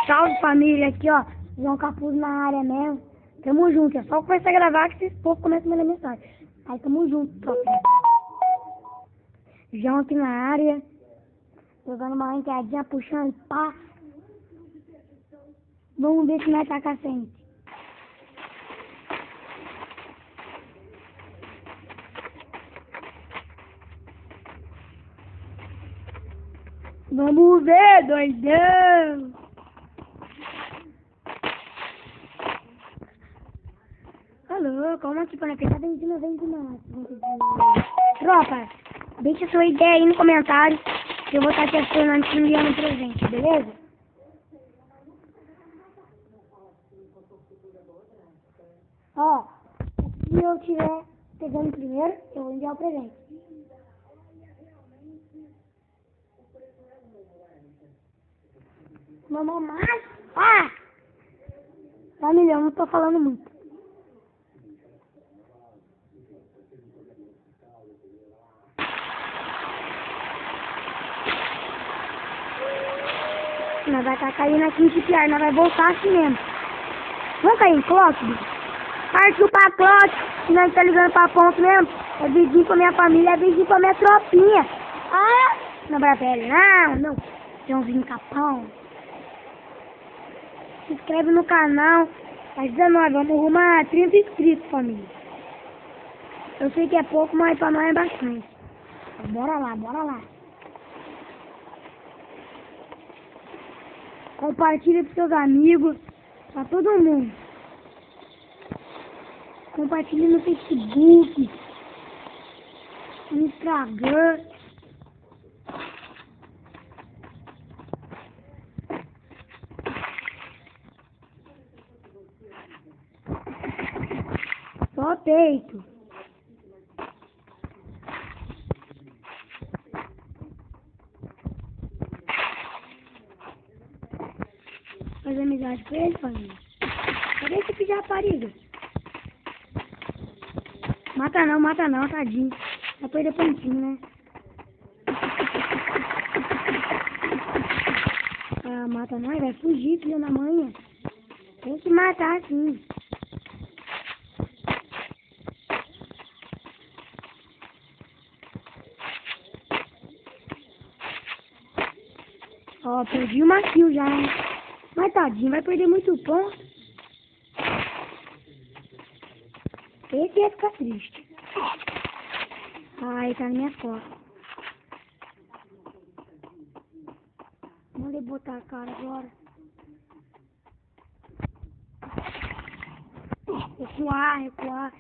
Salve família, aqui ó, João Capuz na área mesmo. Tamo junto, é só começar a gravar que esses povos começam a mandar mensagem. Aí tamo junto, tropa. João aqui na área, jogando uma ranqueadinha, puxando pá. Vamos ver se nós tá com a frente. Vamos ver, doidão! Alô, calma aqui pra pegar, vem de novo. Tropa, deixa sua ideia aí no comentário que eu vou estar te acionando te enviando um presente, beleza? Ó, se eu estiver pegando primeiro, eu vou enviar o presente. Mamãe mais? Ah! Família, eu não tô falando muito. Nós vai estar caindo aqui em Tipiar, nós vai voltar assim mesmo. Vamos cair em clote, bicho? Partiu pra clote, e nós tá ligando pra ponto mesmo. É vizinho pra minha família, é vizinho pra minha tropinha. Ah! Não vai pele, não. Joãozinho Capão. Se inscreve no canal. Ajuda nós, vamos arrumar 30 inscritos, família. Eu sei que é pouco, mas pra nós é bastante. Bora lá. Compartilha com seus amigos, pra todo mundo. Compartilha no Facebook, no Instagram. Só peito. Faz amizade com ele, família. Cadê esse filho de rapariga? Mata não, tadinho. Vai perder pontinho, né? Ah, mata não, ele vai fugir, filho da mãe. Tem que matar, sim. Ó, perdi uma kill já, hein? Mas tadinho, vai perder muito ponto. Esse ia ficar triste. Ai, tá nas minhas costas. Vamos ali botar a cara agora. Recuar.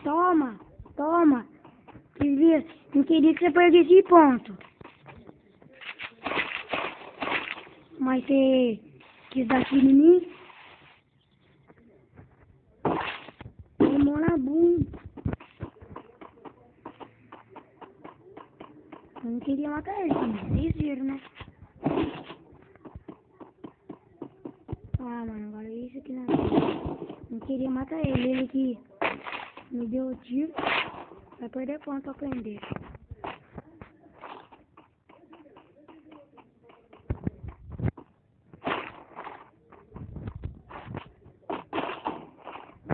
Toma. Não queria que você perdesse ponto. Mas você quis dar tiro em mim? Tomou na bunda. Eu não queria matar ele, vocês viram, né? Ah, mano, agora isso aqui não queria matar ele. Ele que me deu o tiro. Vai perder ponto pra aprender.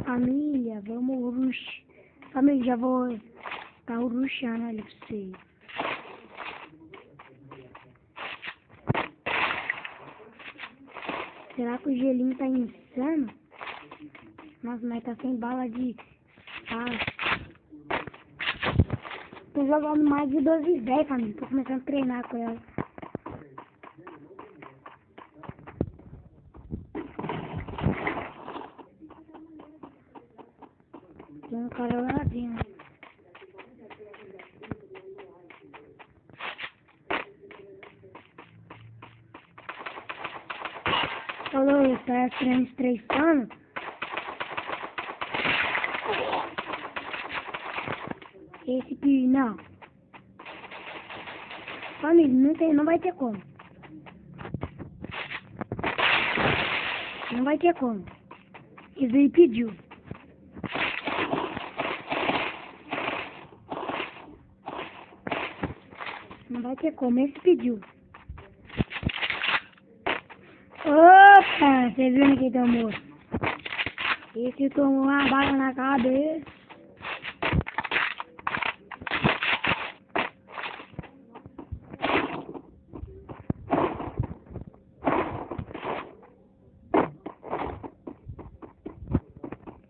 Família, vamos rush. Família, já vou estar rushando ali pra vocês. Será que o gelinho tá insano? Nossa, mas tá sem bala de bala. Tô jogando mais de 12 10, família. Tô começando a treinar com ela. Tem um cara lá dentro. Falou, tá tirando os 3 panos? Esse que não. Família, não vai ter como. Não vai ter como. Esse aí pediu. Não vai ter como, ele pediu. Opa, você viu quem tomou? Esse tomou uma bala na cabeça.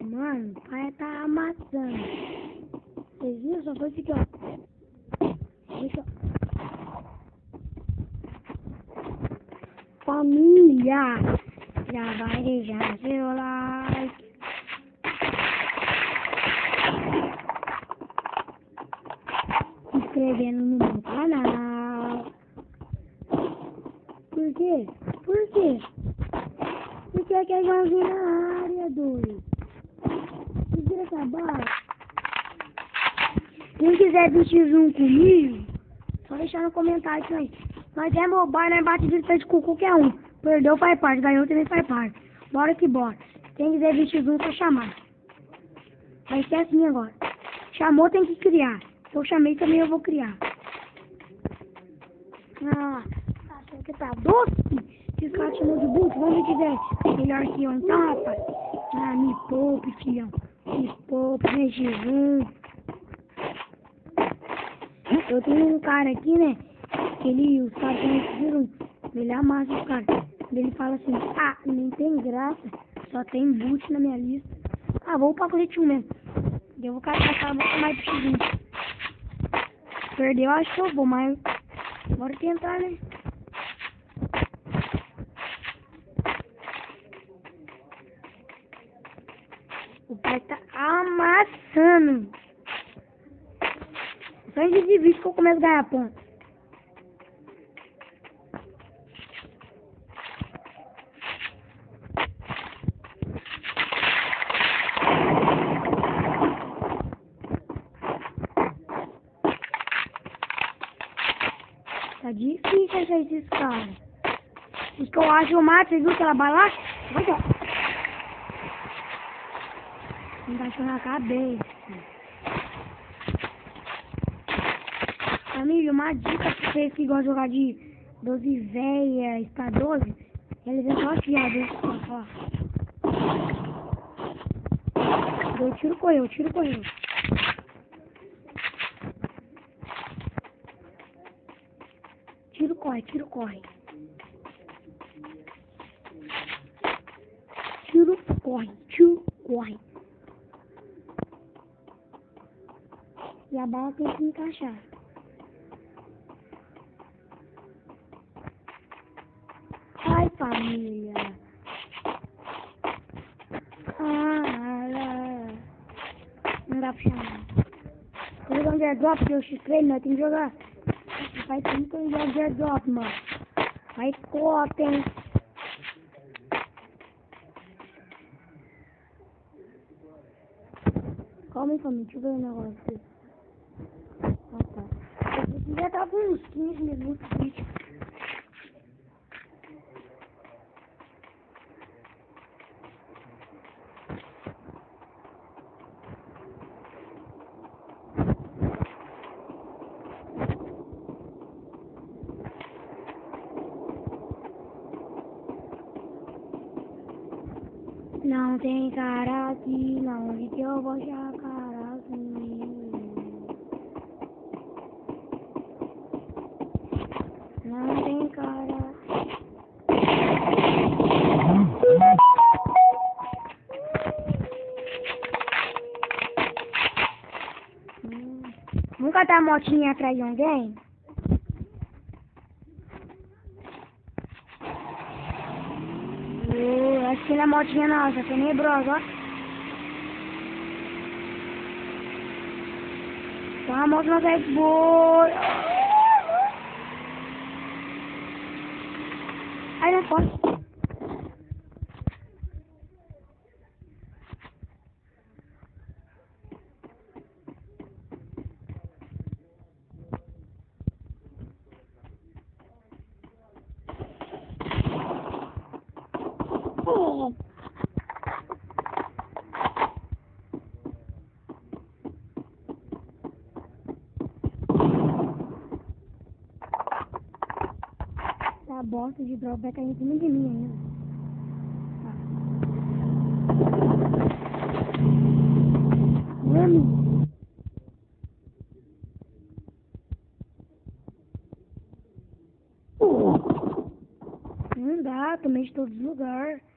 Mano, o pai tá amassando. Vocês viram? Só foi isso aqui, ó. Deixa eu... Família, já vai deixar seu like. Se inscrevendo no meu canal. Por quê? Por quê? Porque é que é Joãozinho na área, doido. Vira essa bala. Quem quiser vestir zoom comigo, só deixar no comentário que nós é mobile, nós bate de frente com qualquer um. Perdeu faz parte, ganhou também faz parte. Bora que bora. Quem quiser vestir zoom, só chamar. Vai ser assim agora. Chamou, tem que criar. Se eu chamei também, eu vou criar. Ah, achando que tá doce? Esse cara te chamou de burro, vamos ver se melhor que eu então, rapaz. Ah, me poupe, tião. Me poupe, mexe zoom. Eu tenho um cara aqui, né? Os caras viram, ele amassa os caras. Ele fala assim, ah, nem tem graça, só tem boot na minha lista. Ah, vou pra coletinho mesmo. Eu vou caçar, vou mais pro seguinte. Perdeu, acho que eu vou, mas bora tentar, né? O pai tá amassando. Só em de vídeo que eu começo a ganhar ponto. Tá difícil achar esses caras. Os que eu acho o mato, você viu aquela bala lá? Vai ó. Encaixou na cabeça. Família, uma dica pra vocês que gostam de jogar de 12 véia, está 12. Eles é só fiado, ó. Deu tiro, correu, tiro, correu. Tiro, corre, tiro, corre. Tiro, corre, tiro, corre. E a bala tem que encaixar. Ai, família. Não dá pra chamar. Tô jogando de airdrop, porque eu x3, nós temos que jogar. Faz tempo que eu jogo de airdrop, mano. Vai cota, hein. Calma aí, família, deixa eu ver o negócio aqui. Ah, tá. Eu já tava com uns 15 minutos de vídeo. Não tem cara aqui, não, onde que eu vou achar cara assim? Não tem cara. Nunca tá a motinha atrás de alguém? Acho que não é motinha não, tá tenebrosa, ó. Então a moto não sai boa. Aí não pode. essa bosta de droga vai cair em cima de mim ainda. Mano. Não dá, tomei de todos os lugares.